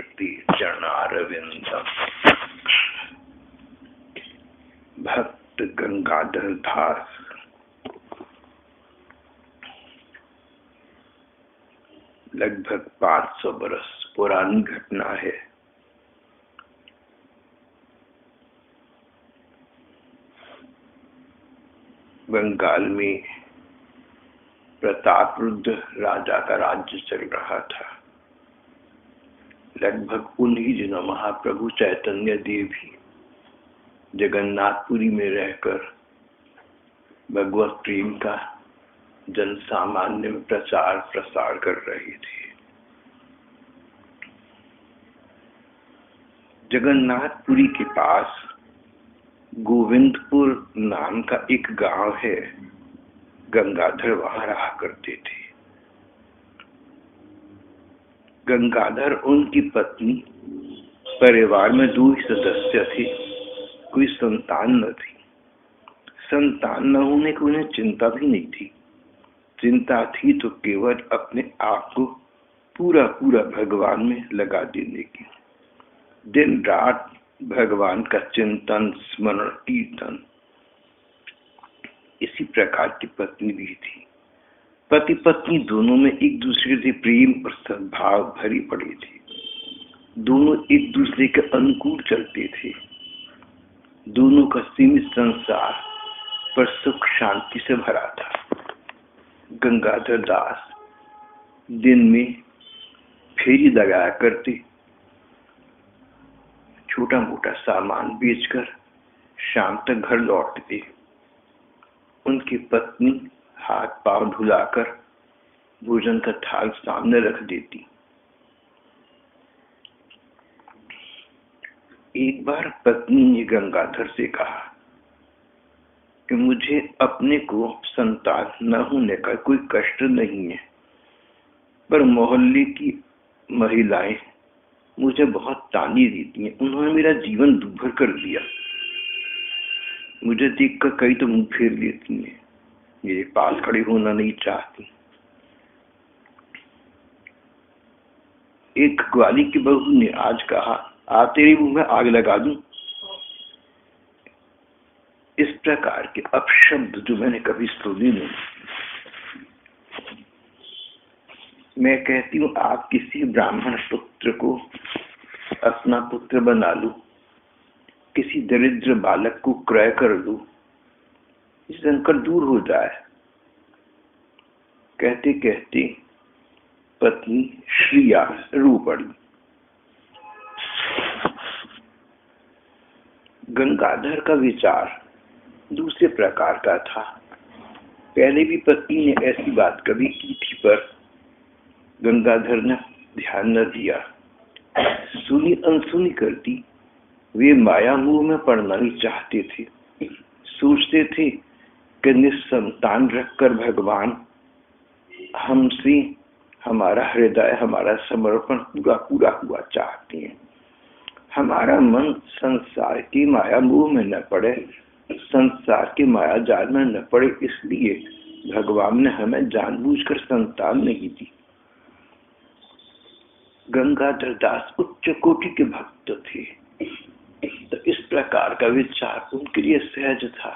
श्रुति चरणारविंदम। भक्त गंगाधर दास। लगभग 500 बरस पुरानी घटना है। बंगाल में प्रतापरुद्र राजा का राज्य चल रहा था। लगभग उन्हीं दिनों महाप्रभु चैतन्य देव भी जगन्नाथपुरी में रहकर भगवत प्रेम का जन सामान्य में प्रचार प्रसार कर रहे थे। जगन्नाथपुरी के पास गोविंदपुर नाम का एक गांव है। गंगाधर वहां रहा करते थे। गंगाधर उनकी पत्नी, परिवार में 2 ही सदस्य थे। कोई संतान न थी। संतान न होने की उन्हें चिंता भी नहीं थी। चिंता थी तो केवल अपने आप को पूरा पूरा भगवान में लगा देने की। दिन रात भगवान का चिंतन, स्मरण, कीर्तन। इसी प्रकार की पत्नी भी थी। पति पत्नी दोनों में एक दूसरे से प्रेम और सद्भाव भरी पड़ी थी। दोनों एक दूसरे के अनुकूल चलते थे। दोनों का सीमित संसार पर सुख शांति से भरा था। गंगाधर दास दिन में फेरी लगाया करते, छोटा मोटा सामान बेचकर शाम तक घर लौटते। उनकी पत्नी हाथ पांव धुलाकर भोजन का थाल सामने रख देती। एक बार पत्नी ने गंगाधर से कहा कि मुझे अपने को संतान न होने का कोई कष्ट नहीं है, पर मोहल्ले की महिलाएं मुझे बहुत ताने देती हैं। उन्होंने मेरा जीवन दुभर कर दिया। मुझे देखकर कई तो मुंह फेर लेती हैं, मेरे पास खड़ी होना नहीं चाहती। एक ग्वाली की बहू ने आज कहा, आ तेरी मुंह में आग लगा दूं। इस प्रकार के अपशब्द जो मैंने कभी सुने नहीं। मैं कहती हूँ, आप किसी ब्राह्मण पुत्र को अपना पुत्र बना लो, किसी दरिद्र बालक को क्रय कर लो, संकट दूर हो जाए। कहते कहते पत्नी श्रिया रो पड़ी। गंगाधर का विचार दूसरे प्रकार का था। पहले भी पत्नी ने ऐसी बात कभी की थी, पर गंगाधर ने ध्यान न दिया। सुनी अनसुनी करती। वे माया मोह में पड़ना नहीं चाहते थे। सोचते थे कि निसंतान रखकर भगवान हमसे हमारा हृदय, हमारा समर्पण पूरा पूरा हुआ चाहते हैं। हमारा मन संसार की माया मोह में न पड़े, संसार की माया जाल में न पड़े, इसलिए भगवान ने हमें जानबूझकर संतान नहीं दी। गंगाधर दास उच्च कोटि के भक्त थे, तो इस प्रकार का विचार उनके लिए सहज था।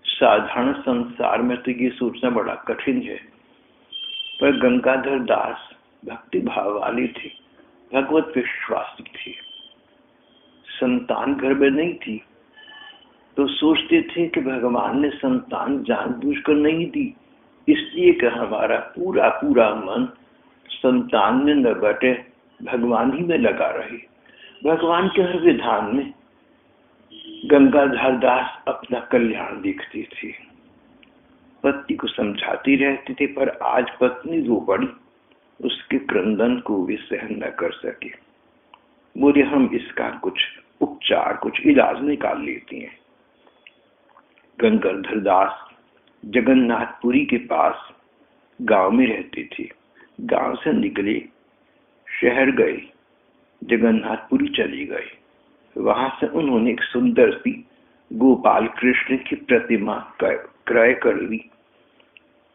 साधारण संसार में तो ये सोचना बड़ा कठिन है, पर गंगाधर दास भक्ति भाव वाले थे, भगवत विश्वासी थे। संतान घर में नहीं थी तो सोचते थे कि भगवान ने संतान जानबूझकर नहीं दी, इसलिए कि हमारा पूरा पूरा मन संतान में न बटे, भगवान ही में लगा रहे। भगवान के हर विधान में गंगाधर दास अपना कल्याण देखते थे। पति को समझाते रहते थे, पर आज पत्नी रो पड़ी। उसके क्रंदन को वे सहन न कर सके। बोले, हम इसका कुछ उपचार, कुछ इलाज निकाल लेते हैं। गंगाधर दास जगन्नाथपुरी के पास गांव में रहते थे। गांव से निकले, शहर गए, जगन्नाथपुरी चले गए। वहां से उन्होंने एक सुंदर सी गोपाल कृष्ण की प्रतिमा क्रय कर ली।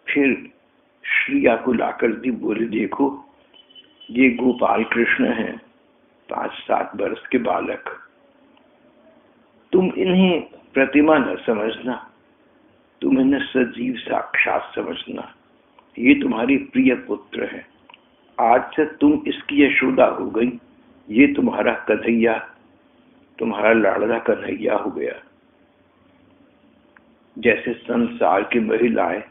फिर श्रिया को लाकर दी। बोले, देखो ये गोपाल कृष्ण हैं, 5-7 वर्ष के बालक, तुम इन्हें प्रतिमा न समझना, तुम इन्हें सजीव साक्षात समझना। ये तुम्हारी प्रिय पुत्र है। आज से तुम इसकी यशोदा हो गई। ये तुम्हारा कन्हैया, तुम्हारा लाडला कन्हैया हो गया। जैसे संसार की महिलाएं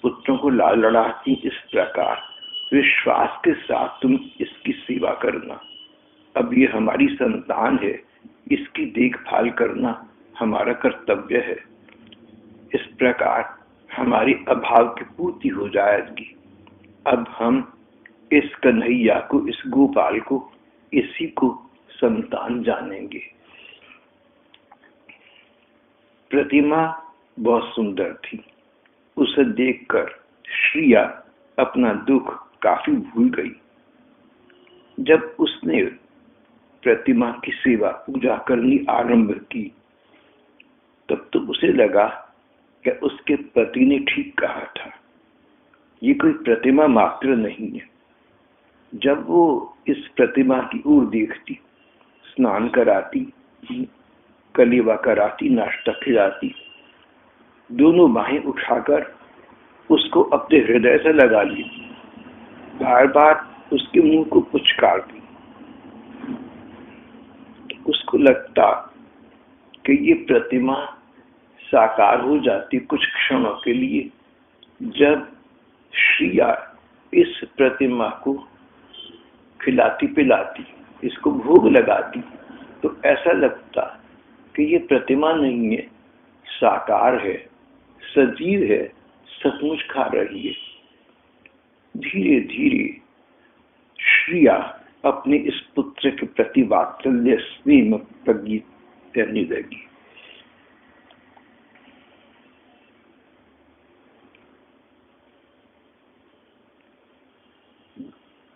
पुत्रों को लाल लड़ाती, इस प्रकार विश्वास के साथ तुम इसकी सेवा करना। अब ये हमारी संतान है, इसकी देखभाल करना हमारा कर्तव्य है। इस प्रकार हमारी अभाव की पूर्ति हो जाएगी। अब हम इस कन्हैया को, इस गोपाल को, इसी को संतान जानेंगे। प्रतिमा बहुत सुंदर थी। उसे देखकर श्रिया अपना दुख काफी भूल गई। जब उसने प्रतिमा की सेवा पूजा करनी आरंभ की, तब तो उसे लगा कि उसके पति ने ठीक कहा था, ये कोई प्रतिमा मात्र नहीं है। जब वो इस प्रतिमा की ओर देखती, स्नान कराती, कलेवा कराती, नाश्ता खिलाती, दोनों बाहें उठाकर उसको अपने हृदय से लगा ली, बार बार उसके मुंह को पुचकारती। उसको लगता कि ये प्रतिमा साकार हो जाती कुछ क्षणों के लिए। जब श्रिया इस प्रतिमा को खिलाती पिलाती, इसको भोग लगाती, तो ऐसा लगता कि ये प्रतिमा नहीं है, साकार है, सजीव है, सचमुच खा रही है। धीरे धीरे श्रिया अपने इस पुत्र के प्रति वात्सल्य स्नेह में प्रगीत करने लगी।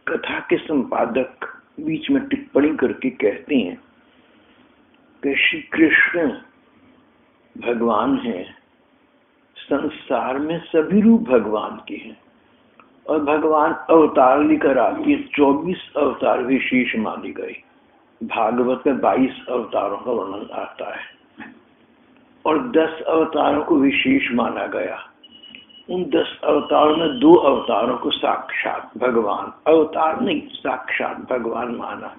कथा के संपादक बीच में टिप्पणी करके कहते हैं कि श्री कृष्ण भगवान हैं। संसार में सभी रूप भगवान के हैं और भगवान अवतार लेकर आके 24 अवतार विशेष माने गए। भागवत में 22 अवतारों का वर्णन आता है और 10 अवतारों को विशेष माना गया। उन 10 अवतारों में 2 अवतारों को साक्षात भगवान, अवतार नहीं साक्षात भगवान माना।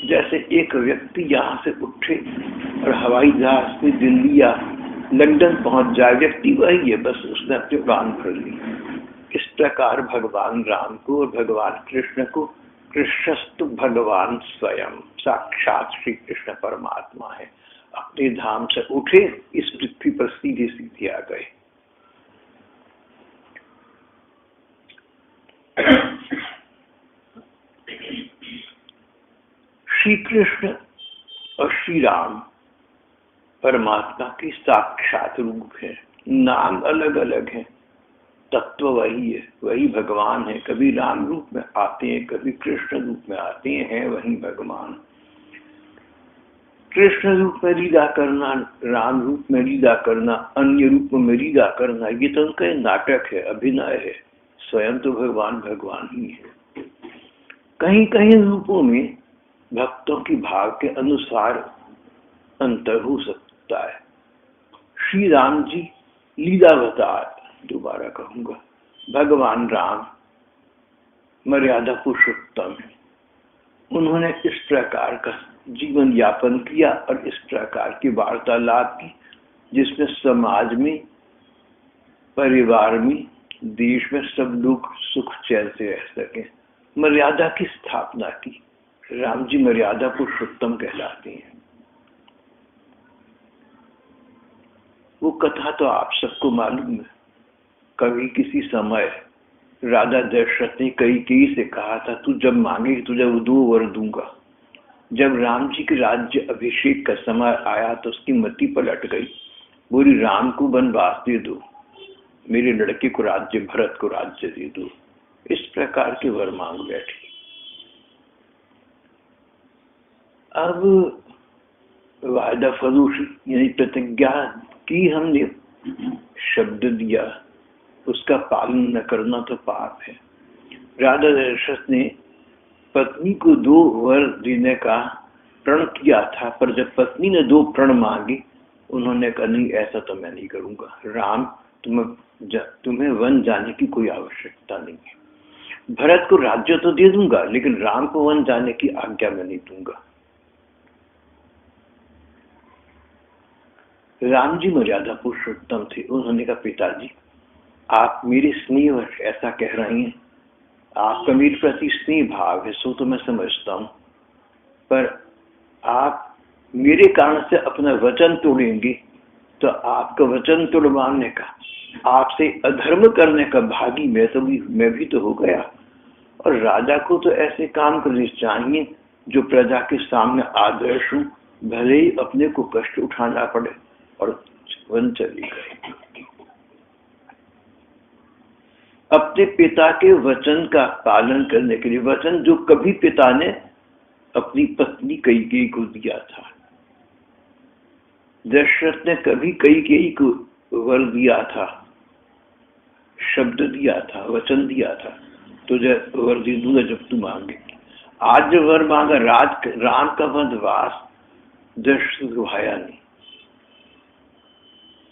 जैसे एक व्यक्ति यहाँ से उठे और हवाई जहाज से दिल्ली या लंदन पहुंच जाए, व्यक्ति वही है, बस उसने अपने प्राण भर ली। इस प्रकार भगवान राम को और भगवान कृष्ण को, कृष्णस्तु भगवान स्वयं साक्षात श्री कृष्ण परमात्मा है, अपने धाम से उठे, इस पृथ्वी पर सीधे सीधे आ गए। श्री कृष्ण और श्री राम परमात्मा की साक्षात रूप है। नाम अलग अलग है, तत्व वही है, वही भगवान है। कभी राम रूप में आते हैं, कभी कृष्ण रूप में आते हैं, वही भगवान। कृष्ण रूप में लीला करना, राम रूप में लीला करना, अन्य रूप में लीला करना, ये तो उनका नाटक है, अभिनय है। स्वयं तो भगवान भगवान ही है। कहीं कहीं रूपों में भक्तों की भाव के अनुसार अंतर हो सकता है। श्री राम जी लीलावतार, दोबारा कहूंगा, भगवान राम मर्यादा पुरुषोत्तम है। उन्होंने इस प्रकार का जीवन यापन किया और इस प्रकार की वार्तालाप की जिसमें समाज में, परिवार में, देश में सब लोग सुख चैन से रह सके, मर्यादा की स्थापना की। राम जी मर्यादा पुरुषोत्तम कहलाते हैं। वो कथा तो आप सबको मालूम है। कभी किसी समय राजा दशरथ ने कैकेयी से कहा था, तू जब मांगे तुझे वो 2 वर दूंगा। जब राम जी के राज्य अभिषेक का समय आया तो उसकी मति पलट गई, बोली राम को वनवास दे दो, मेरे लड़के को राज्य, भरत को राज्य दे दो। इस प्रकार के वर मांग बैठी। अब वायदा फरोशी यानी प्रतिज्ञा की हमने, शब्द दिया, उसका पालन न करना तो पाप है। राजा दशरथ ने पत्नी को 2 वर देने का प्रण किया था, पर जब पत्नी ने 2 प्रण मांगी, उन्होंने कहा नहीं, ऐसा तो मैं नहीं करूंगा। राम, तुम्हें वन जाने की कोई आवश्यकता नहीं है। भरत को राज्य तो दे दूंगा, लेकिन राम को वन जाने की आज्ञा मैं नहीं दूंगा। राम जी मर्यादा पुरुषोत्तम थे। उन्होंने कहा, पिताजी, आप मेरे स्नेहवश ऐसा कह रहे हैं, आपका मेरे प्रति स्नेह भाव है, सो तो मैं समझता हूं, पर आप मेरे कारण से अपना वचन तोड़ेंगे तो आपका वचन तोड़वाने का, आपसे अधर्म करने का भागी मैं भी तो हो गया। और राजा को तो ऐसे काम करने चाहिए जो प्रजा के सामने आदर्श हो, भले ही अपने को कष्ट उठाना पड़े। और वन चली गई। अपने पिता के वचन का पालन करने के लिए, वचन जो कभी पिता ने अपनी पत्नी कैकेयी को दिया था। दशरथ ने कभी कैकेयी को वर दिया था, शब्द दिया था, वचन दिया था, तुझे वर दे दूंगा जब तू मांगे। आज जो वर मांगा, राम का वनवास, दशरथ रुहाया नहीं।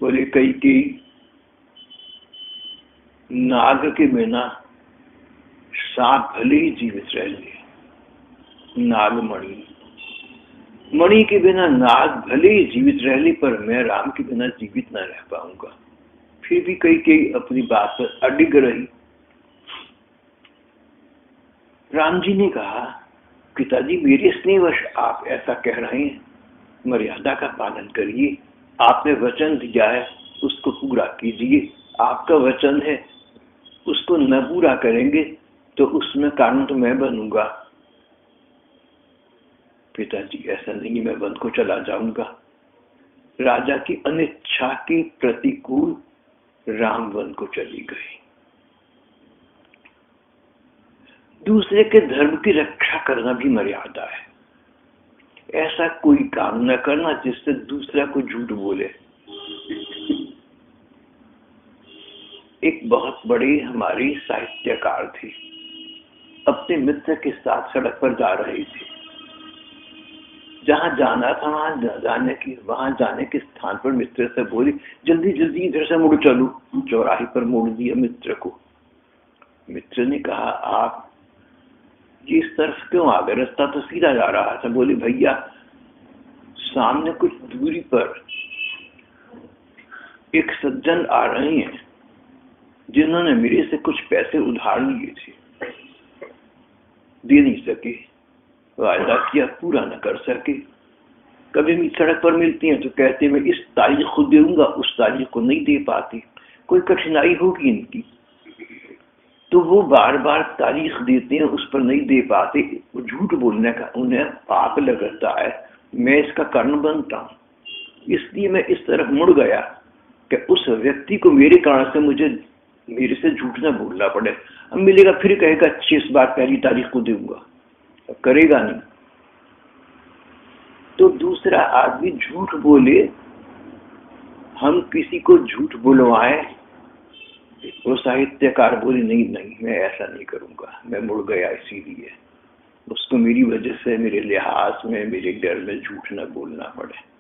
बोले कैकेयी, नाग के बिना सांप भले ही जीवित रह ले, नागमणि, मणि के बिना नाग भले ही जीवित रह ले, पर मैं राम के बिना जीवित न रह पाऊंगा। फिर भी कैकेयी अपनी बात पर अडिग रही। राम जी ने कहा, पिताजी, मेरे स्नेहवश आप ऐसा कह रहे हैं, मर्यादा का पालन करिए। आपने वचन दिया है, उसको पूरा कीजिए। आपका वचन है, उसको न पूरा करेंगे तो उसमें कारण तो मैं बनूंगा। पिताजी, ऐसा नहीं, मैं वन को चला जाऊंगा। राजा की अनिच्छा के प्रतिकूल राम वन को चली गई। दूसरे के धर्म की रक्षा करना भी मर्यादा है। ऐसा कोई काम न करना जिससे दूसरा को झूठ बोले। एक बहुत बड़ी हमारी साहित्यकार थी, अपने मित्र के साथ सड़क पर जा रही थी। जहां जाना था वहां जाने के स्थान पर मित्र से बोली, जल्दी जल्दी इधर से मुड़ चलो। चौराहे पर मोड़ दिया मित्र को। मित्र ने कहा, आप ये इस तरफ क्यों आ गए, रास्ता तो सीधा जा रहा था। बोले, भैया, सामने कुछ दूरी पर एक सज्जन आ रहे हैं जिन्होंने मेरे से कुछ पैसे उधार लिए थे, दे नहीं सके, वायदा किया पूरा न कर सके। कभी भी सड़क पर मिलती हैं तो कहते मैं इस तारीख को दूंगा, उस तारीख को नहीं दे पाती, कोई कठिनाई होगी इनकी। तो वो बार बार तारीख देते हैं, उस पर नहीं दे पाते। झूठ बोलने का उन्हें पाप लगता है, मैं इसका कारण बनता हूं। इसलिए मैं इस तरफ मुड़ गया कि उस व्यक्ति को मेरे कारण से मेरे से झूठ ना बोलना पड़े। अब मिलेगा फिर कहेगा 6 बार पहली तारीख को दूंगा, अब करेगा नहीं। तो दूसरा आदमी झूठ बोले, हम किसी को झूठ बुलवाएं, वो साहित्यकार बोले, नहीं नहीं, मैं ऐसा नहीं करूंगा। मैं मुड़ गया इसीलिए उसको मेरी वजह से, मेरे लिहाज में, मेरे डर में झूठ न बोलना पड़े।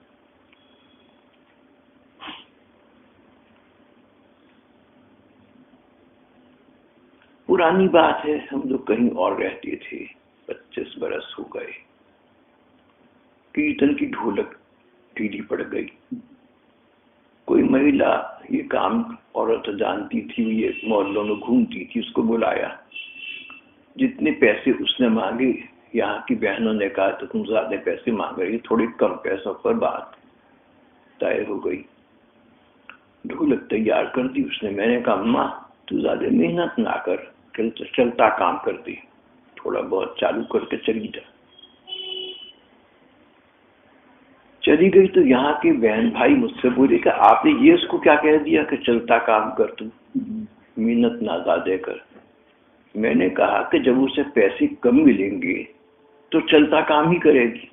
पुरानी बात है, हम लोग कहीं और रहते थे, 25 बरस हो गए। कीर्तन की ढोलक टीढ़ी पड़ गई। कोई महिला, ये काम औरत जानती थी, ये मोहल्लों में घूमती थी, उसको बुलाया। जितने पैसे उसने मांगे, यहाँ की बहनों ने कहा तो तुम ज्यादा पैसे मांग रही, थोड़ी कम पैसों पर बात तय हो गई। ढोलक तैयार कर दी उसने। मैंने कहा, अम्मा तू ज्यादा मेहनत ना कर, चलता काम कर दी, थोड़ा बहुत चालू करके चली जा। चली गई तो यहाँ के बहन भाई मुझसे बोले कि आपने ये उसको क्या कह दिया कि चलता काम कर, तू मेहनत ना ज्यादा कर। मैंने कहा कि जब उसे पैसे कम मिलेंगे तो चलता काम ही करेगी।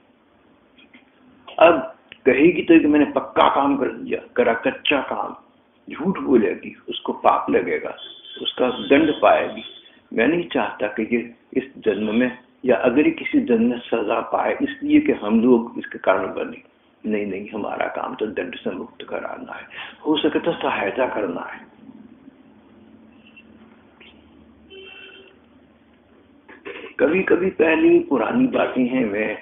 अब कहेगी तो कि मैंने पक्का काम कर दिया, करा कच्चा काम, झूठ बोलेगी, उसको पाप लगेगा, उसका दंड पाएगी। मैं नहीं चाहता कि ये इस जन्म में या अगर ये किसी दंड में सजा पाए इसलिए कि हम लोग इसके कारण बने, नहीं नहीं, हमारा काम तो दंड से मुक्त कराना है, हो सके तो सहायता करना है। कभी कभी पहले पुरानी बातें हैं, मैं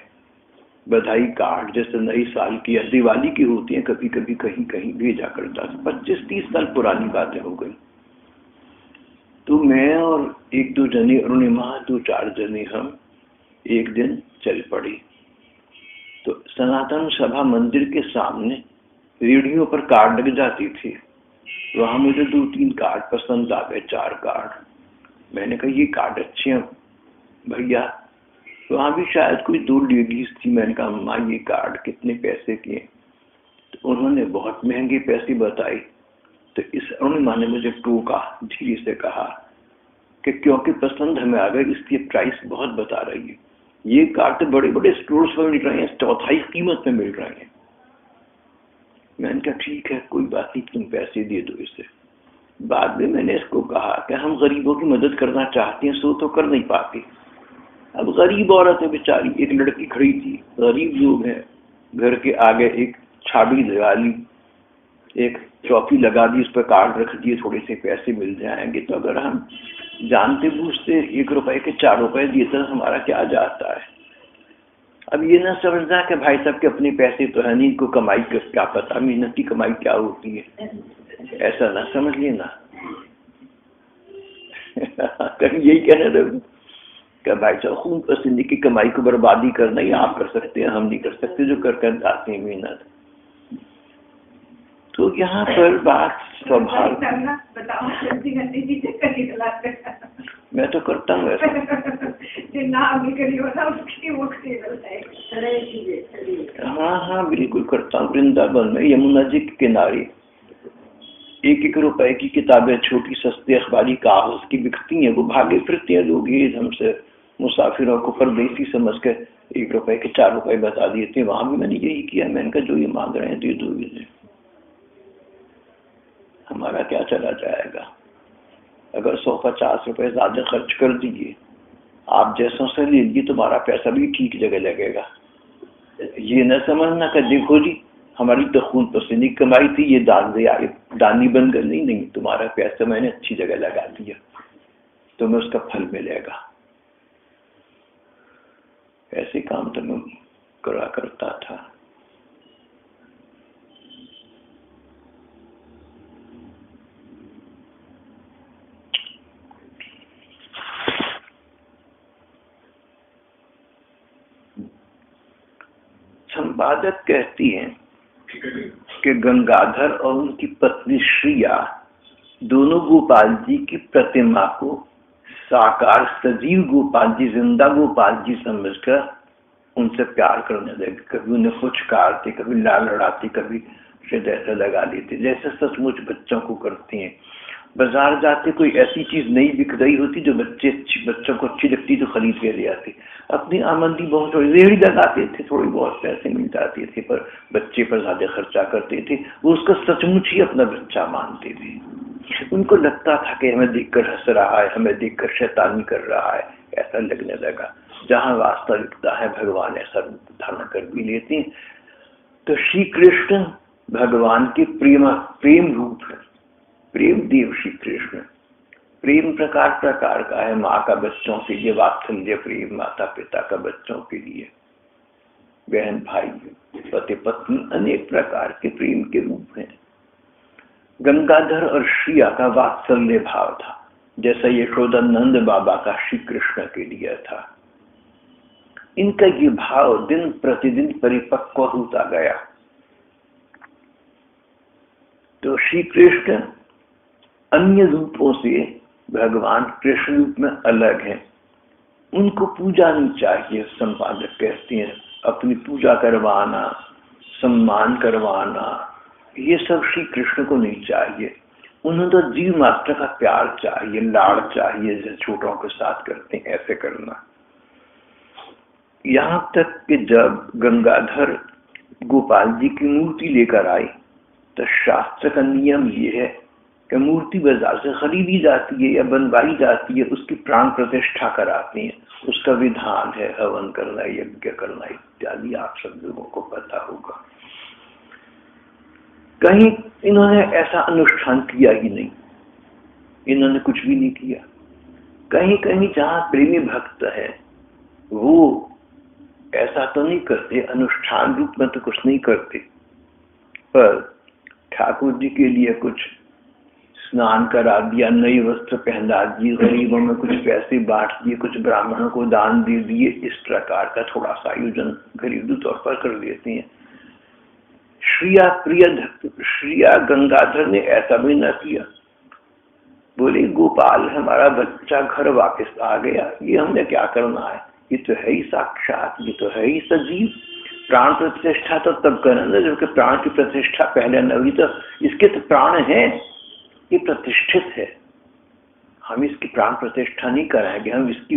बधाई कार्ड जैसे नई साल की या दिवाली की होती है कभी कभी कहीं कहीं भेजा करता था। 25-30 साल पुरानी बातें हो गई। तो मैं और 1-2 जने, अरुणिमा 2-4 जने, हम एक दिन चल पड़े। तो सनातन सभा मंदिर के सामने रेडियो पर कार्ड लग जाती थी। वहां मुझे 2-3 कार्ड पसंद आ गए, 4 कार्ड। मैंने कहा ये कार्ड अच्छे हैं भैया। वहां भी शायद कोई 2 लेडीज थी। मैंने कहा अम्मा ये कार्ड कितने पैसे के? तो उन्होंने बहुत महंगे पैसे बताए। तो इस अरुणिमा ने मुझे टोका, धीरे से कहा कि क्योंकि पसंद हमें आ गई इसलिए प्राइस बहुत बता रही है। ये कार्ड तो बड़े बड़े स्टोर्स पर मिल रहे हैं, 1/4 कीमत में मिल रहे हैं। मैंने कहा ठीक है कोई बात नहीं, तुम पैसे दे दो इसे। बाद में मैंने इसको कहा कि हम गरीबों की मदद करना चाहते हैं, सो तो कर नहीं पाते। अब गरीब औरत है बेचारी, एक लड़की खड़ी थी, गरीब लोग हैं, घर के आगे एक छाबड़ी लगा ली, एक चौकी लगा दी, उस पर कार्ड रख दिए, थोड़े से पैसे मिल जाएंगे। तो अगर हम जानते बूझते 1 रुपए के 4 रुपए दिए तो हमारा क्या जाता है। अब ये ना समझना कि भाई साहब के अपने पैसे तो है नहीं, को कमाई का क्या पता, मेहनत की कमाई क्या होती है, ऐसा ना समझ लेना। कहीं यही कहने लगे क्या भाई साहब खून पसीने की कमाई को बर्बादी करना ही आप कर सकते हैं, हम नहीं कर सकते जो कर आते हैं मेहनत। तो यहाँ पर बात स्वभाव, मैं तो करता हूँ ऐसा। हाँ बिल्कुल करता हूँ। वृंदावन में यमुना जी के किनारे 1-1 रुपए की किताबें, छोटी सस्ती अखबारी कागज की बिकती हैं। वो भागे फिरते हैं लोग, ये हमसे मुसाफिरों को परदेसी समझ कर 1 रुपए के 4 रुपए बता दिए थे। वहां भी मैंने यही किया। मैंने कहा जो ये मांग रहे हैं दे दो इन्हें, हमारा क्या चला जाएगा। अगर 100-50 रुपए ज्यादा खर्च कर दिए, आप जैसों से ले लीजिए, तुम्हारा पैसा भी ठीक जगह लगेगा। ये न समझना कि देखो जी हमारी तो खून पसीने की कमाई थी, ये दानी बन गई। नहीं, तुम्हारा पैसा मैंने अच्छी जगह लगा दिया, तुम्हें उसका फल मिलेगा। ऐसे काम तो मैं करा करता था। संपादक कहती हैं कि गंगाधर और उनकी पत्नी श्रिया दोनों गोपाल जी की प्रतिमा को साकार सजीव गोपाल जी, जिंदा गोपाल जी समझकर उनसे प्यार करने लगे। कभी उन्हें फुचकारते, कभी लाल लड़ाते, कभी हृदय से लगा लेते, जैसे सचमुच बच्चों को करते हैं। बाजार जाते कोई ऐसी चीज नहीं बिक रही होती जो बच्चों को अच्छी लगती तो खरीद के ले आते। अपनी आमदनी बहुत थोड़ी रेहड़ी लगाते थे, थोड़ी बहुत पैसे मिल जाते थे, पर बच्चे पर ज्यादा खर्चा करते थे। वो उसको सचमुच ही अपना बच्चा मानते थे। उनको लगता था कि हमें देखकर हंस रहा है, हमें देखकर शैतानी कर रहा है, ऐसा लगने लगा। जहां वास्तविकता है भगवान ऐसा रूप धारण कर भी लेते हैं। तो श्री कृष्ण भगवान के प्रेम रूप है, प्रेम देव श्री कृष्ण। प्रेम प्रकार का है। माँ का बच्चों के लिए वात्सल्य प्रेम, माता पिता का बच्चों के लिए, बहन भाई, पति पत्नी, अनेक प्रकार के प्रेम के रूप हैं। गंगाधर और श्रिया का वात्सल्य भाव था, जैसा यशोदानंद बाबा का श्री कृष्ण के लिए था। इनका ये भाव दिन प्रतिदिन परिपक्व होता गया। तो श्री कृष्ण अन्य रूपों से भगवान कृष्ण रूप में अलग हैं। उनको पूजा नहीं चाहिए। संपादक कहते हैं अपनी पूजा करवाना, सम्मान करवाना, ये सब श्री कृष्ण को नहीं चाहिए। उन्हें तो जीव मात्र का प्यार चाहिए, लाड़ चाहिए, जैसे छोटों के साथ करते हैं ऐसे करना। यहाँ तक कि जब गंगाधर गोपाल जी की मूर्ति लेकर आए तो शास्त्र का नियम ये है कि मूर्ति बाजार से खरीदी जाती है या बनवाई जाती है, उसकी प्राण प्रतिष्ठा कराते हैं, उसका विधान है हवन करना, यज्ञ करना इत्यादि, आप सब लोगों को पता होगा। कहीं इन्होंने ऐसा अनुष्ठान किया ही नहीं, इन्होंने कुछ भी नहीं किया। कहीं कहीं जहां प्रेमी भक्त है वो ऐसा तो नहीं करते, अनुष्ठान रूप में तो कुछ नहीं करते, पर ठाकुर जी के लिए कुछ स्नान करा दिया, नई वस्त्र पहना दिए, गरीबों में कुछ पैसे बांट दिए, कुछ ब्राह्मणों को दान दे दिए, इस प्रकार का थोड़ा सा आयोजन घरेलू तौर पर कर लेते हैं। श्रिया गंगाधर ने ऐसा भी न किया। बोले गोपाल हमारा बच्चा घर वापस आ गया, ये हमने क्या करना है, ये तो है ही साक्षात, ये तो है ही सजीव। प्राण प्रतिष्ठा तो तब करना जबकि प्राण की प्रतिष्ठा पहले न हुई, तो इसके तो प्राण है, ये प्रतिष्ठित है, हम इसकी प्राण प्रतिष्ठा नहीं कराएंगे, हम इसकी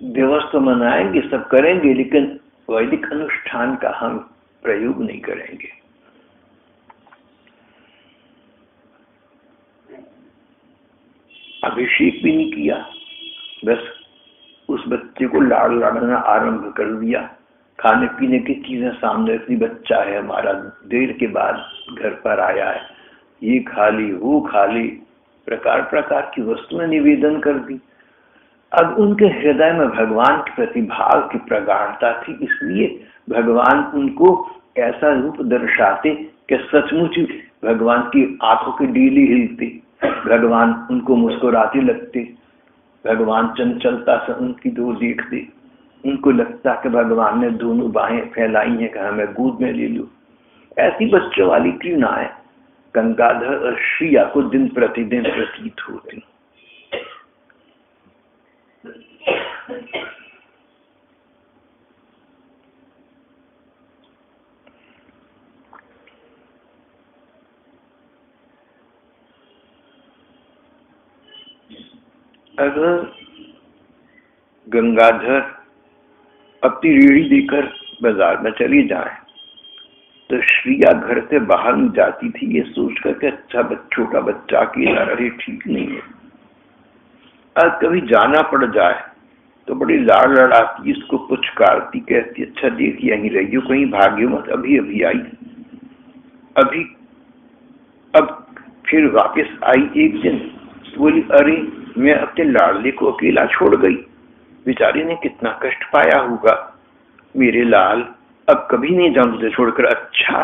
व्यवस्था मनाएंगे, सब करेंगे, लेकिन वैदिक अनुष्ठान का हम प्रयोग नहीं करेंगे। अभिषेक भी नहीं किया, बस उस बच्चे को लाड़ना आरंभ कर दिया, खाने पीने की चीजें सामने रखी, बच्चा है हमारा, देर के बाद घर पर आया है, ये खा ली वो खा ली, प्रकार प्रकार की वस्तुएं निवेदन कर दी। अब उनके हृदय में भगवान के प्रति भाव की प्रगाढ़ता थी, इसलिए भगवान उनको ऐसा रूप दर्शाते कि सचमुच भगवान की आंखों की डीली हिलती, भगवान उनको मुस्कुराते लगते, भगवान चंचलता से उनकी दूर देखते, उनको लगता कि भगवान ने दोनों बाहें फैलाई हैं कि हमें गोद में ले लो। ऐसी बच्चों वाली क्रीड़ाएं गंगाधर और श्रिया को दिन प्रतिदिन प्रतीत होती। अगर गंगाधर अपनी रेड़ी देकर बाजार में चली जाए तो श्रिया घर से बाहर नहीं जाती थी, ये सोचकर कि अच्छा छोटा बच्चा अकेला रहे ठीक नहीं है। अब कभी जाना पड़ जाए तो बड़ी लाड़ लड़ाती, इसको पुचकारती, कहती अच्छा देख यहीं रहियो, कहीं भाग्यो मत, अभी अभी आई, अभी। अब फिर वापस आई एक दिन, बोली अरे मैं अपने लाडले को अकेला छोड़ गई, बेचारी ने कितना कष्ट पाया होगा, मेरे लाल अब कभी नहीं जाऊं तुझे छोड़कर। अच्छा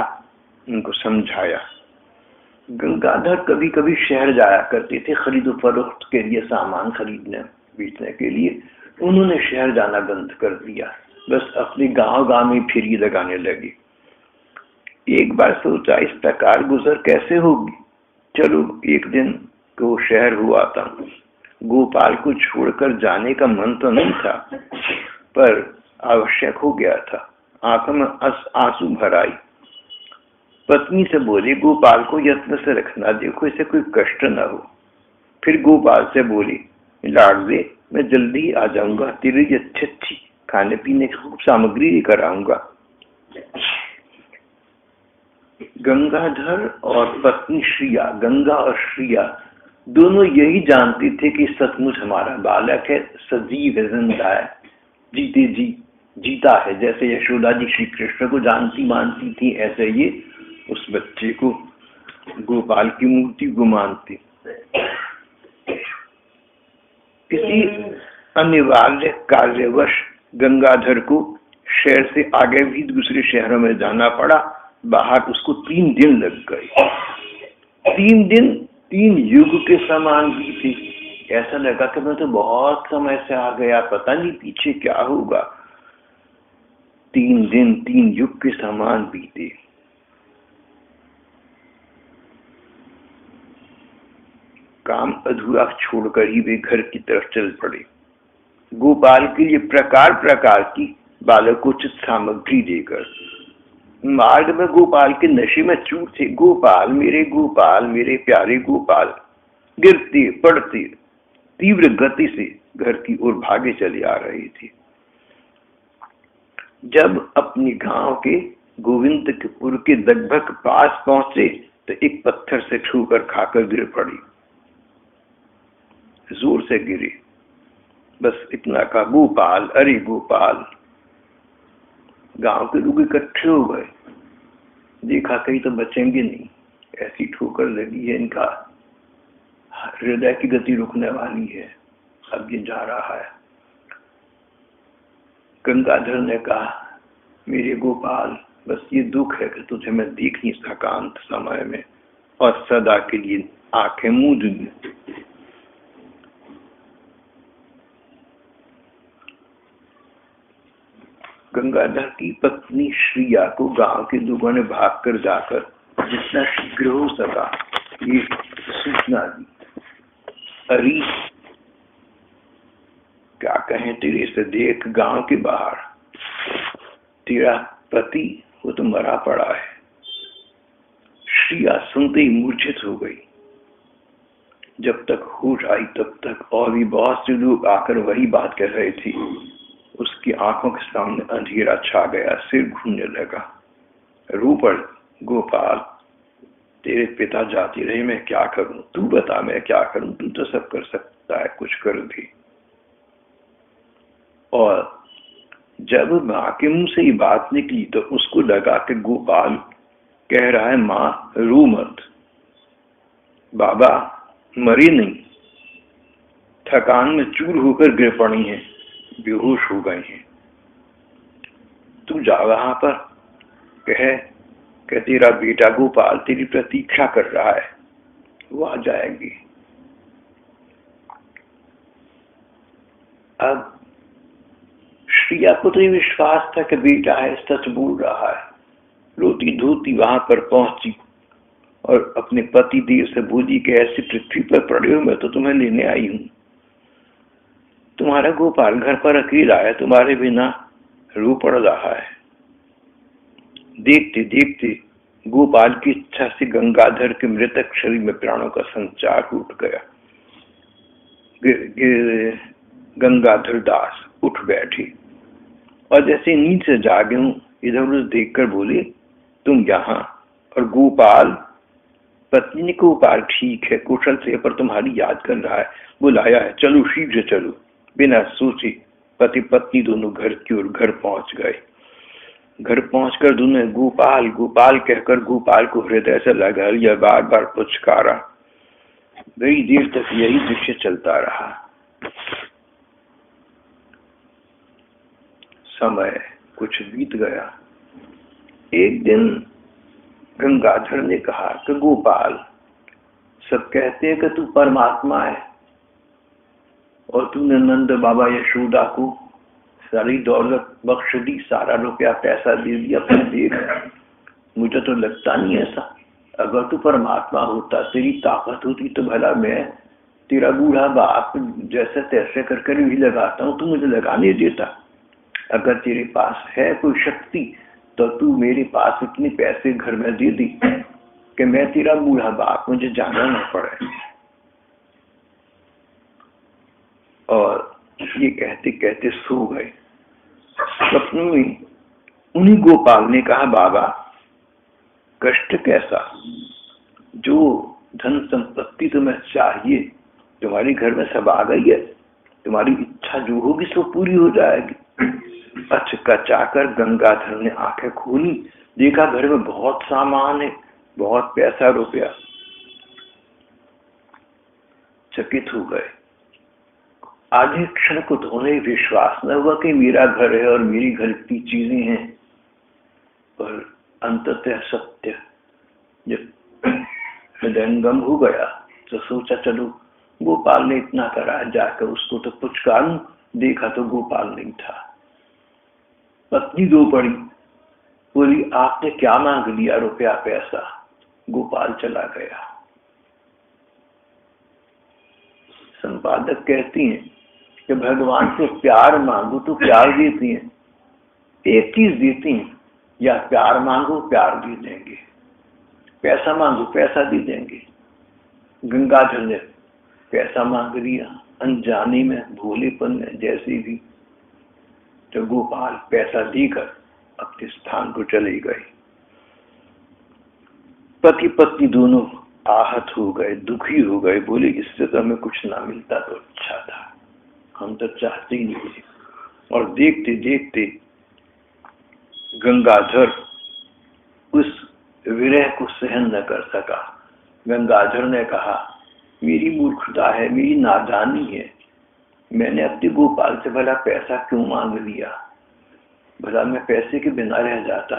उनको समझाया। गंगाधर कभी कभी शहर जाया करते थे खरीदो फरोख्त के लिए, सामान खरीदने बेचने के लिए, उन्होंने शहर जाना बंद कर दिया, बस अपने गांव में फेरी लगाने लगे। एक बार सोचा इस प्रकार गुजर कैसे होगी, चलो एक दिन को शहर हुआ था, गोपाल को छोड़कर जाने का मन तो नहीं था पर आवश्यक हो गया था। आंखों में आंसू भर आई, पत्नी से बोली गोपाल को यत्न से रखना, देखो इसे कोई कष्ट न हो। फिर गोपाल से बोली लाडले मैं जल्दी आ जाऊंगा, तेरे लिए अच्छी अच्छी खाने पीने की खूब सामग्री कराऊंगा। गंगाधर और पत्नी श्रिया, गंगा और श्रिया दोनों यही जानते थे कि सचमुच हमारा बालक है, सजीव है, जिंदा है, जीते जी जीता है। जैसे यशोदा जी श्री कृष्ण को जानती मानती थी, ऐसे ये उस बच्चे को, गोपाल की मूर्ति को मानती। किसी अनिवार्य कार्यवश गंगाधर को शहर से आगे भी दूसरे शहरों में जाना पड़ा। बाहर उसको 3 दिन लग गए। 3 दिन 3 युग के समान बीते। ऐसा लगा कि मैं तो बहुत समय से आ गया, पता नहीं पीछे क्या होगा। 3 दिन 3 युग के समान बीते। काम अधूरा छोड़कर ही वे घर की तरफ चल पड़े। गोपाल के लिए प्रकार प्रकार की बालकोचित सामग्री देकर। मार्ग में गोपाल के नशे में चूर थे। गोपाल मेरे प्यारे गोपाल गिरते पड़ते तीव्र गति से घर की ओर भागे चले आ रहे थे। जब अपने गांव के गोविंदपुर के लगभग पास पहुंचे तो एक पत्थर से छूकर खाकर गिर पड़ी, जोर से गिरी। बस इतना कहा, गोपाल, अरे गोपाल। गांव के लोग इकट्ठे हो गए, देखा कहीं तो बचेंगे नहीं, ऐसी ठोकर लगी है, इनका हृदय की गति रुकने वाली है, अब ये जा रहा है। गंगाधर ने कहा, मेरे गोपाल, बस ये दुख है कि तुझे मैं देख नहीं सका अंत समय में, और सदा के लिए आंखें मूंद दी। गंगाधर की पत्नी श्रिया को गांव के लोगों ने भागकर जाकर जितना शीघ्र हो सका ये सूचना दी। अरे क्या कहें तेरे से, देख गांव के बाहर तेरा पति वो तो मरा पड़ा है। श्रिया सुनते ही मूर्छित हो गई। जब तक होश आई तब तक और भी बहुत से लोग आकर वही बात कह रहे थे। उसकी आंखों के सामने अंधेरा छा गया, सिर घूमने लगा, रो पड़, गोपाल तेरे पिता जाते रहे, मैं क्या करूं, तू बता मैं क्या करूं, तू तो सब कर सकता है, कुछ कर दे। और जब माँ के मुंह से ये बात निकली तो उसको लगा कि गोपाल कह रहा है, माँ रो मत, बाबा मरे नहीं, थकान में चूर होकर गिर पड़ी हैं, बेहोश हो गए हैं, तू जा वहां पर कह कि तेरा बेटा गोपाल तेरी प्रतीक्षा कर रहा है, वो आ जाएगी। अब श्रिया को तो ये विश्वास था कि बेटा है, सच बोल रहा है। रोती धोती वहां पर पहुंची और अपने पति देव से बोली कि ऐसी पृथ्वी पर पड़े हो, मैं तो तुम्हें लेने आई हूं, तुम्हारा गोपाल घर पर अकेला है, तुम्हारे बिना रो पड़ रहा है। देखते देखते गोपाल की इच्छा से गंगाधर के मृतक शरीर में प्राणों का संचार उठ गया। गंगाधर दास उठ बैठे और जैसे नींद से जागे हूं इधर उधर देखकर बोले, तुम यहाँ? और गोपाल, पत्नी को गोपाल ठीक है, कुशल से, पर तुम्हारी याद कर रहा है, बुलाया है, चलो शीघ्र चलो। बिना सोचे पति पत्नी दोनों घर की ओर घर पहुंच गए। घर पहुंचकर दोनों गोपाल गोपाल कहकर गोपाल को हृदय से लगा लिया, बार बार पुचकारा। बड़ी देर तक यही दृश्य चलता रहा। समय कुछ बीत गया। एक दिन गंगाधर ने कहा कि गोपाल, सब कहते हैं कि तू परमात्मा है और तूने नंद बाबा यशोदा को सारी दौलत बख्श दी, सारा रुपया पैसा दे दिया, पर देख मुझे तो लगता नहीं ऐसा। अगर तू परमात्मा होता, तेरी ताकत होती, तो भला मैं तेरा बूढ़ा बाप जैसे तैसे कर भी लगाता हूँ, तू मुझे लगाने देता। अगर तेरे पास है कोई शक्ति तो तू मेरे पास इतने पैसे घर में दे दी कि मैं तेरा बूढ़ा बाप, मुझे जाना न पड़े। और ये कहते कहते सो गए। सपनों में उन्हीं गोपाल ने कहा, बाबा कष्ट कैसा, जो धन संपत्ति तुम्हें चाहिए तुम्हारे घर में सब आ गई है, तुम्हारी इच्छा जो होगी सब पूरी हो जाएगी। अचकचाकर गंगाधर ने आंखें खोली, देखा घर में बहुत सामान है, बहुत पैसा रुपया। चकित हो गए। आधे क्षण को तो उन्हें विश्वास न हुआ कि मेरा घर है और मेरी घर की चीजें हैं, पर अंततः सत्य जब हृदयंगम हो गया तो सोचा चलो गोपाल ने इतना करा, जाकर उसको तो पुचकारूं। देखा तो गोपाल नहीं था। पत्नी रो पड़ी, बोली आपने क्या मांग लिया रुपया पैसा? गोपाल चला गया। संपादक कहती हैं कि भगवान से प्यार मांगो तो प्यार देती हैं, एक चीज देती हैं, या प्यार मांगो प्यार दे देंगे, पैसा मांगो पैसा दे देंगे। गंगाधर ने पैसा मांग लिया अनजाने में, भोलेपन में, जैसे भी, तो गोपाल पैसा देकर अपने स्थान को चले गए। पति पत्नी दोनों आहत हो गए, दुखी हो गए, बोले इससे तो हमें कुछ ना मिलता तो अच्छा था, हम तो चाहते ही नहीं थे। और देखते देखते गंगाधर उस विरह को सहन न कर सका। गंगाधर ने कहा, मेरी मूर्खता है, मेरी नादानी है, मैंने अपने गोपाल से भला पैसा क्यों मांग लिया, भला मैं पैसे के बिना रह जाता,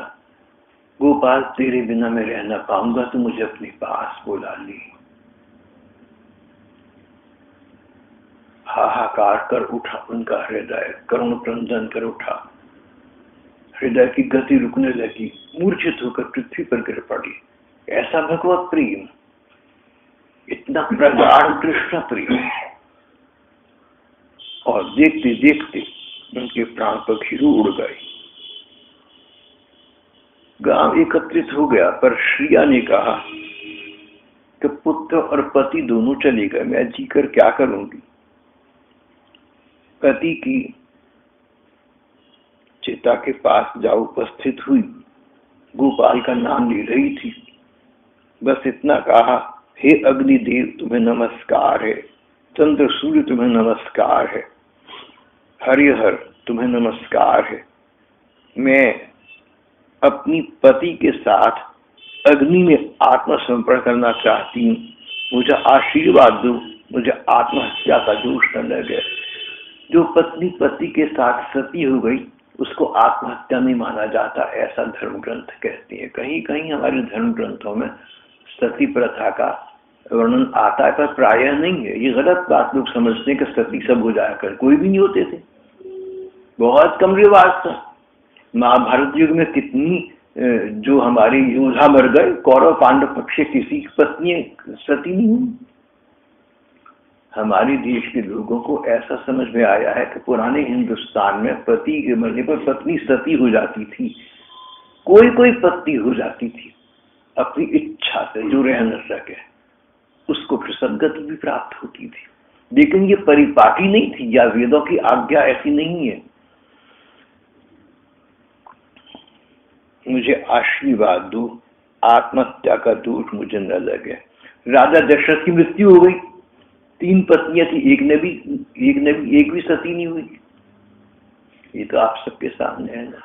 गोपाल तेरे बिना मैं रह ना पाऊंगा, तो मुझे अपने पास बुला ली। हाहाकार कर उठा उनका हृदय, करुण क्रंदन कर उठा, हृदय की गति रुकने लगी, मूर्छित होकर पृथ्वी पर गिर पड़ी। ऐसा भगवत प्रेम, इतना प्रगाढ़ कृष्ण प्रेम। और देखते देखते उनके प्राण पक्षी उड़ गए। गांव एकत्रित हो गया, पर श्रिया ने कहा कि पुत्र और पति दोनों चले गए, मैं जीकर क्या करूंगी। पति की चिता के पास जा उपस्थित हुई, गोपाल का नाम ले रही थी, बस इतना कहा, हे अग्निदेव तुम्हें नमस्कार है, चंद्र सूर्य तुम्हें नमस्कार है, हरिहर तुम्हें नमस्कार है, मैं अपनी पति के साथ अग्नि में आत्मसमर्पण करना चाहती हूँ, मुझे आशीर्वाद दो, मुझे आत्महत्या का दोष न लगे। जो पत्नी पति के साथ सती हो गई उसको आत्महत्या नहीं माना जाता, ऐसा धर्म ग्रंथ कहते हैं। कहीं कहीं हमारे धर्म ग्रंथों में सती प्रथा का वर्णन आता है, पर प्रायः नहीं है। ये गलत बात लोग समझते हैं कि सती सब हो जाया कर, कोई भी नहीं होते थे, बहुत कम रिवाज था। महाभारत युग में कितनी जो हमारे योद्धा मर गए, कौरव पांडव पक्ष किसी की पत्नी सती नहीं हुई। हमारे देश के लोगों को ऐसा समझ में आया है कि पुराने हिंदुस्तान में पति के मरने पर पत्नी सती हो जाती थी, कोई कोई पत्नी हो जाती थी अपनी इच्छा से, जो रह न सके उसको फिर सदगति भी प्राप्त होती थी। लेकिन ये परिपाटी नहीं थी, या वेदों की आज्ञा ऐसी नहीं है। मुझे आशीर्वाद दो, आत्महत्या का दोष मुझे न लगे। राजा दशरथ की मृत्यु हो गई, 3 पत्नियां थी, एक भी सती नहीं हुई। ये तो आप सबके सामने है ना।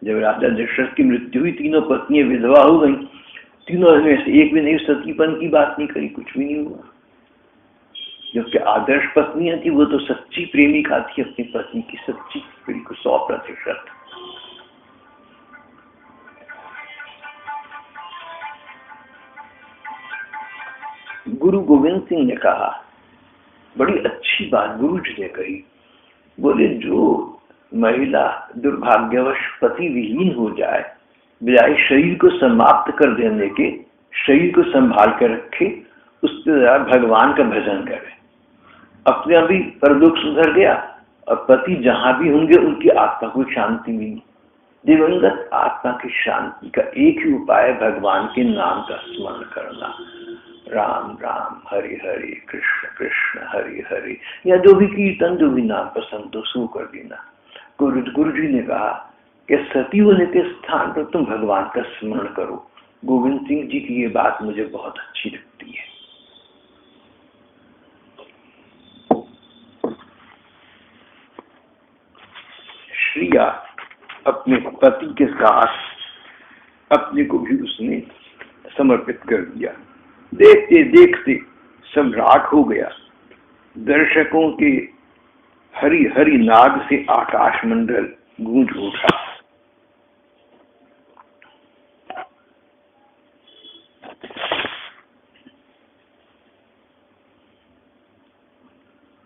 जब राजा दशरथ की मृत्यु हुई, 3 पत्नियां विधवा हो गई, तीनों में से एक भी नहीं सतीपन की बात नहीं करी, कुछ भी नहीं हुआ। जबकि आदर्श पत्नियां थी, वो तो सच्ची प्रेमिका थी अपनी पत्नी की, सच्ची, बिल्कुल 100%। गुरु गोविंद सिंह ने कहा, बड़ी अच्छी बात गुरु जी ने कही, बोले जो महिला दुर्भाग्यवश पति विहीन हो जाए, बजाय शरीर को समाप्त कर देने के शरीर को संभाल कर रखे, उससे भगवान का भजन करे। अपने अभी परलोक सुधर गया और पति जहां भी होंगे उनकी आत्मा को शांति मिली। दिवंगत आत्मा की शांति का एक ही उपाय भगवान के नाम का स्मरण करना, राम राम हरि हरि, कृष्ण कृष्ण हरि हरि, या जो भी कीर्तन, जो भी नाम पसंद हो सो कर देना। गुरु जी ने कहा कि सती होने के स्थान पर तुम भगवान का स्मरण करो। गोविंद सिंह जी की ये बात मुझे बहुत अच्छी लगती है। श्रिया अपने पति के साथ अपने को भी उसने समर्पित कर दिया। देखते देखते सब राख हो गया। दर्शकों के हरि हरि नाद से आकाश मंडल गूंज उठा।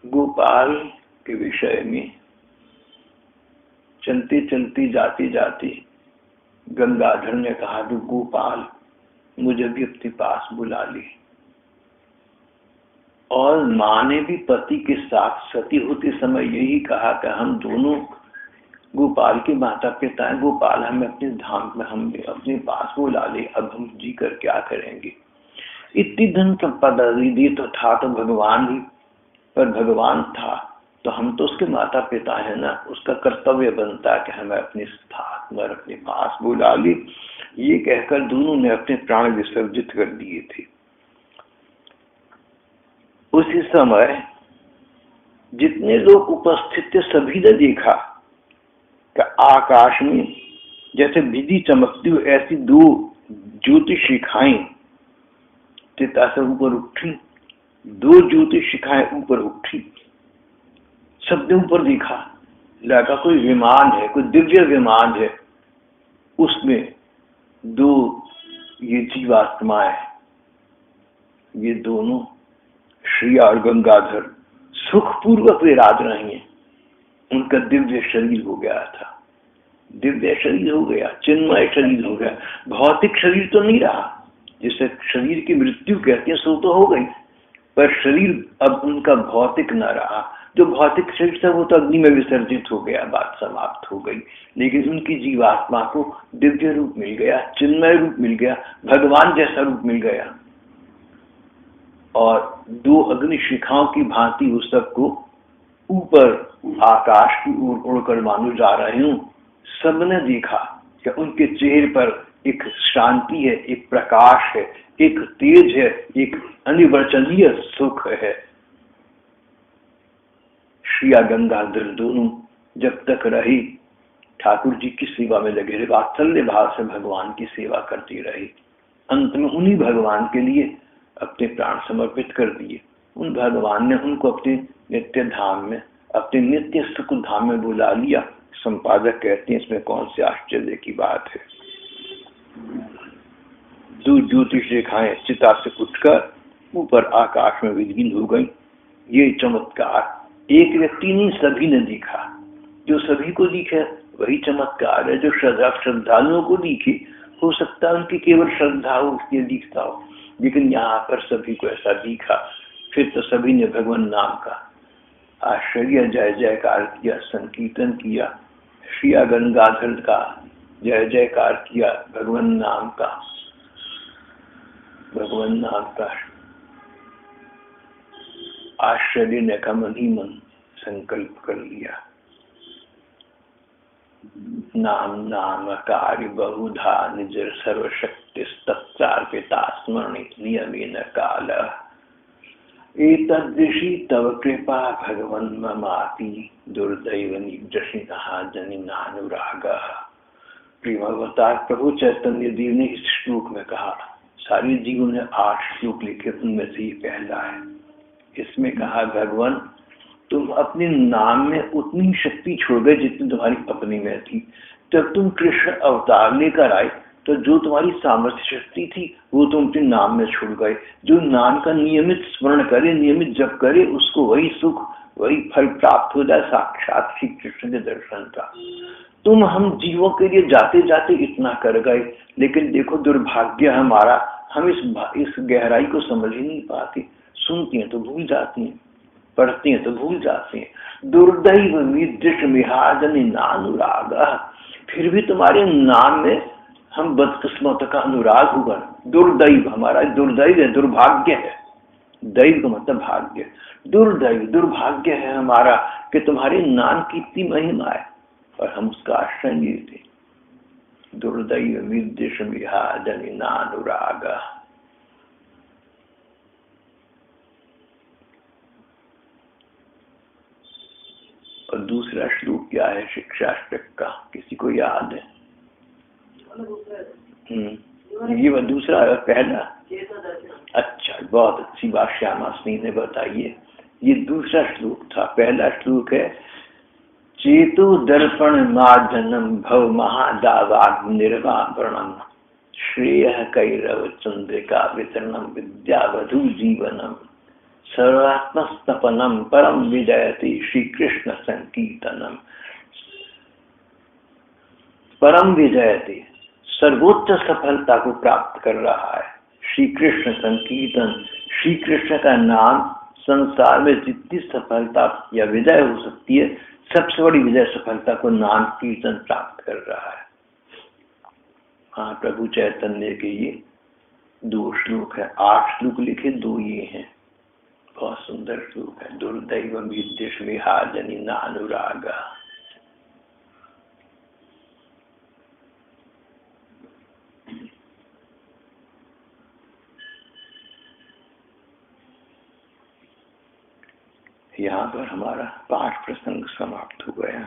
गोपाल के विषय में चलते चलते जाते जाते गंगाधर ने कहा, तो गोपाल मुझे भी अपने पास बुला ले। और माँ ने भी पति के साथ सती होते समय यही कहा कि हम दोनों गोपाल के माता पिता हैं, गोपाल हमें अपने धाम में हम अपने पास बुला ले, अब हम जी कर क्या करेंगे। इतनी धन संपदा दे तो था तो भगवान ही, पर भगवान था तो हम तो उसके माता पिता है ना, उसका कर्तव्य बनता है कि हमें अपने साथ और अपने पास बुला ली। ये कहकर दोनों ने अपने प्राण विसर्जित कर दिए थे। उसी समय जितने लोग उपस्थित थे सभी ने देखा कि आकाश में जैसे बिजली चमकती हो ऐसी दो ज्योतिष शिखाएं चिता से ऊपर उठी। दो ज्योतिष शिखाएं ऊपर उठी। सबने ऊपर देखा, लगा कोई विमान है, कोई दिव्य विमान है। उसमें दो ये जीवात्माएं, ये दोनों श्री और गंगाधर सुखपूर्वक विराज रही हैं। उनका दिव्य शरीर हो गया था, दिव्य शरीर हो गया, चिन्मय शरीर हो गया। भौतिक शरीर तो नहीं रहा, जिसे शरीर की मृत्यु कहते हैं सो तो हो गई, पर शरीर अब उनका भौतिक न रहा। जो भौतिक शरीर था वो तो अग्नि में विसर्जित हो गया, बात समाप्त हो गई। लेकिन उनकी जीवात्मा को दिव्य रूप मिल गया, चिन्मय रूप मिल गया, भगवान जैसा रूप मिल गया। और दो अग्नि शिखाओं की भांति उस सबको ऊपर आकाश की ओर उड़कर मानो जा रहे हूं। सबने देखा कि उनके चेहरे पर एक शांति है, एक प्रकाश है, एक तेज है, एक अनिर्वचनीय सुख है। श्रिया गंगाधर दोनों जब तक रही ठाकुर जी की सेवा में लगे रहे, वात्सल्य भाव से भगवान की सेवा करती रही। अंत में उन्हीं भगवान के लिए अपने प्राण समर्पित कर दिए। उन भगवान ने उनको अपने नित्य धाम में, अपने नित्य सुख धाम में बुला लिया। संपादक कहते हैं इसमें कौन से आश्चर्य की बात है। दो ज्योतिष रेखाएं चिता से उठकर ऊपर आकाश में विलीन हो गई। ये चमत्कार एक व्यक्ति नहीं, सभी ने देखा। जो सभी को दिखे वही चमत्कार है। जो श्रद्धालुओं को दिखे, हो सकता है उनकी केवल श्रद्धा हो, उसके दिखता हो, लेकिन यहाँ पर सभी को ऐसा दिखा। फिर तो सभी ने भगवान नाम का आश्चर्य जय जयकार किया, संकीर्तन किया। श्रिया गंगाधर का जय जयकार किया, भगवान नाम का आश्चर्य ने का मन ही मन संकल्प कर लिया। नाम नाम कार्य बहुधा निज सर्वशक्ति तत्सार्पिता स्मरणित नियमेन काल एतदृशि तव कृपा भगवन् ममापि दुर्दैव निदृशिनः जनिनानुरागः। प्रेमावतार प्रभु चैतन्य देव ने इस श्लोक में कहा, सारे जीवों ने 8 श्लोक लिखे, उनमें से ये पहला है। इसमें कहा, भगवान तुम अपने नाम में उतनी शक्ति छोड़ गए जितनी तुम्हारी अपनी में थी। जब तुम कृष्ण अवतार लेकर आए तो जो तुम्हारी सामर्थ्य शक्ति थी वो तुम अपने नाम में छोड़ गए। जो नाम का नियमित स्मरण करे, नियमित जप करे, उसको वही सुख, वही फल प्राप्त हो जाए, साक्षात श्री कृष्ण के दर्शन का। तुम हम जीवों के लिए जाते जाते इतना कर गए, लेकिन देखो दुर्भाग्य हमारा, हम इस गहराई को समझ ही नहीं पाते। सुनती हैं तो भूल जाती हैं, पढ़ती हैं तो भूल जाती हैं। दुर्दैव मीदृश मिहाजन नानुराग। फिर भी तुम्हारे नाम में हम बदकिस्मत का अनुराग हुआ। दुर्दैव, हमारा दुर्दैव है, दुर्भाग्य है। दैव का मतलब भाग्य। दुर्दैव, दुर्भाग्य है हमारा कि तुम्हारे नाम की इतनी महिमा है और हम उसका आश्रय नहीं लेते। दुर्दैव मीदृश मिहाजन नानुराग। और दूसरा श्लोक क्या है शिक्षाष्टक का, किसी को याद है? ये वो दूसरा है, पहला? अच्छा, बहुत अच्छी बात श्यामा सिंह ने बताई है। ये दूसरा श्लोक था। पहला श्लोक है, चेतो दर्पण मार्जनम भव महादावाग निर्वापरणम श्रेय कैरव चंद्रिका वितरणम विद्यावधु जीवनम सर्वात्मस्तपनम परम विजयति श्री कृष्ण संकीर्तनम। परम विजयति, सर्वोच्च सफलता को प्राप्त कर रहा है श्री कृष्ण संकीर्तन। श्री कृष्ण का नाम संसार में जितनी सफलता या विजय हो सकती है, सबसे बड़ी विजय सफलता को नाम कीर्तन प्राप्त कर रहा है। हाँ, प्रभु चैतन्य के ये 2 श्लोक है। 8 श्लोक लिखे, 2 ये हैं। बहुत सुंदर श्लोक है। दुर्दैव मीदृश मिहाजनि नानुराग। यहाँ पर हमारा पाठ प्रसंग समाप्त हो गया।